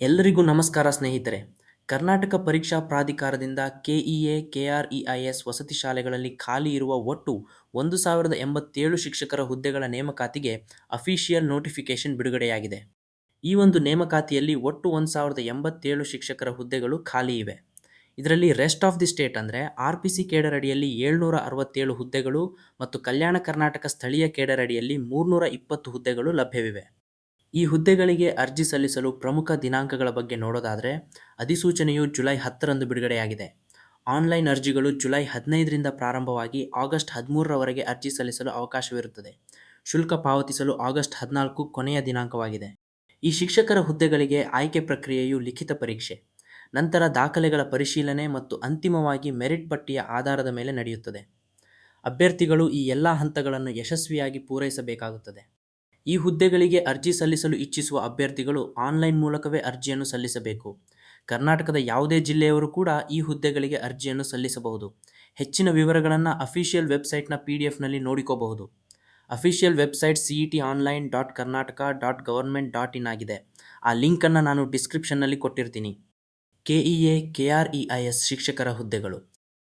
ಎಲ್ಲರಿಗೂ ನಮಸ್ಕಾರ ಸ್ನೇಹಿತರೆ. ಕರ್ನಾಟಕ ಪರೀಕ್ಷಾ ಪ್ರಾಧಿಕಾರದಿಂದ ಕೆಇಎ, ಕೆಆರ್ಇಐಎಸ್ ವಸತಿ ಶಾಲೆಗಳಲ್ಲಿ ಖಾಲಿ ಇರುವ ಒಟ್ಟು 1087 ಶಿಕ್ಷಕರ ಹುದ್ದೆಗಳ ನೇಮಕಾತಿಗೆ ಅಫಿಷಿಯಲ್ ನೋಟಿಫಿಕೇಷನ್ ಬಿಡುಗಡೆಯಾಗಿದೆ. ಈ ಒಂದು ನೇಮಕಾತಿಯಲ್ಲಿ ಒಟ್ಟು 1087 ಶಿಕ್ಷಕರ ಹುದ್ದೆಗಳು ಖಾಲಿ ಇವೆ. ಇದರಲ್ಲಿ ರೆಸ್ಟ್ ಆಫ್ ದಿ ಸ್ಟೇಟ್ ಅಂದರೆ ಆರ್ಪಿಸಿ ಕೇಡರ್ ಅಡಿಯಲ್ಲಿ 767 ಹುದ್ದೆಗಳು ಮತ್ತು ಕಲ್ಯಾಣ ಕರ್ನಾಟಕ ಸ್ಥಳೀಯ ಕೇಡರ್ ಅಡಿಯಲ್ಲಿ 320 ಹುದ್ದೆಗಳು ಲಭ್ಯವಿವೆ. ಈ ಹುದ್ದೆಗಳಿಗೆ ಅರ್ಜಿ ಸಲ್ಲಿಸಲು ಪ್ರಮುಖ ದಿನಾಂಕಗಳ ಬಗ್ಗೆ ನೋಡೋದಾದರೆ, ಅಧಿಸೂಚನೆಯು ಜುಲೈ 10ರಂದು ಬಿಡುಗಡೆಯಾಗಿದೆ. ಆನ್ಲೈನ್ ಅರ್ಜಿಗಳು ಜುಲೈ 15ರಿಂದ ಪ್ರಾರಂಭವಾಗಿ ಆಗಸ್ಟ್ 13ರವರೆಗೆ ಅರ್ಜಿ ಸಲ್ಲಿಸಲು ಅವಕಾಶವಿರುತ್ತದೆ. ಶುಲ್ಕ ಪಾವತಿಸಲು ಆಗಸ್ಟ್ 14 ಕೊನೆಯ ದಿನಾಂಕವಾಗಿದೆ. ಈ ಶಿಕ್ಷಕರ ಹುದ್ದೆಗಳಿಗೆ ಆಯ್ಕೆ ಪ್ರಕ್ರಿಯೆಯು ಲಿಖಿತ ಪರೀಕ್ಷೆ, ನಂತರ ದಾಖಲೆಗಳ ಪರಿಶೀಲನೆ ಮತ್ತು ಅಂತಿಮವಾಗಿ ಮೆರಿಟ್ ಪಟ್ಟಿಯ ಆಧಾರದ ಮೇಲೆ ನಡೆಯುತ್ತದೆ. ಅಭ್ಯರ್ಥಿಗಳು ಈ ಎಲ್ಲ ಹಂತಗಳನ್ನು ಯಶಸ್ವಿಯಾಗಿ ಪೂರೈಸಬೇಕಾಗುತ್ತದೆ. ಈ ಹುದ್ದೆಗಳಿಗೆ ಅರ್ಜಿ ಸಲ್ಲಿಸಲು ಇಚ್ಛಿಸುವ ಅಭ್ಯರ್ಥಿಗಳು ಆನ್ಲೈನ್ ಮೂಲಕವೇ ಅರ್ಜಿಯನ್ನು ಸಲ್ಲಿಸಬೇಕು. ಕರ್ನಾಟಕದ ಯಾವುದೇ ಜಿಲ್ಲೆಯವರು ಕೂಡ ಈ ಹುದ್ದೆಗಳಿಗೆ ಅರ್ಜಿಯನ್ನು ಸಲ್ಲಿಸಬಹುದು. ಹೆಚ್ಚಿನ ವಿವರಗಳನ್ನು ಅಫಿಷಿಯಲ್ ವೆಬ್ಸೈಟ್ನ PDF ನೋಡಿಕೋಬಹುದು. ಅಫಿಷಿಯಲ್ ವೆಬ್ಸೈಟ್ cet.online.karnataka.government.in ಆಗಿದೆ. ಆ ಲಿಂಕನ್ನು ನಾನು ಡಿಸ್ಕ್ರಿಪ್ಷನ್ನಲ್ಲಿ ಕೊಟ್ಟಿರ್ತೀನಿ. ಕೆಇಎ, ಕೆಆರ್ಇಐಎಸ್ ಶಿಕ್ಷಕರ ಹುದ್ದೆಗಳು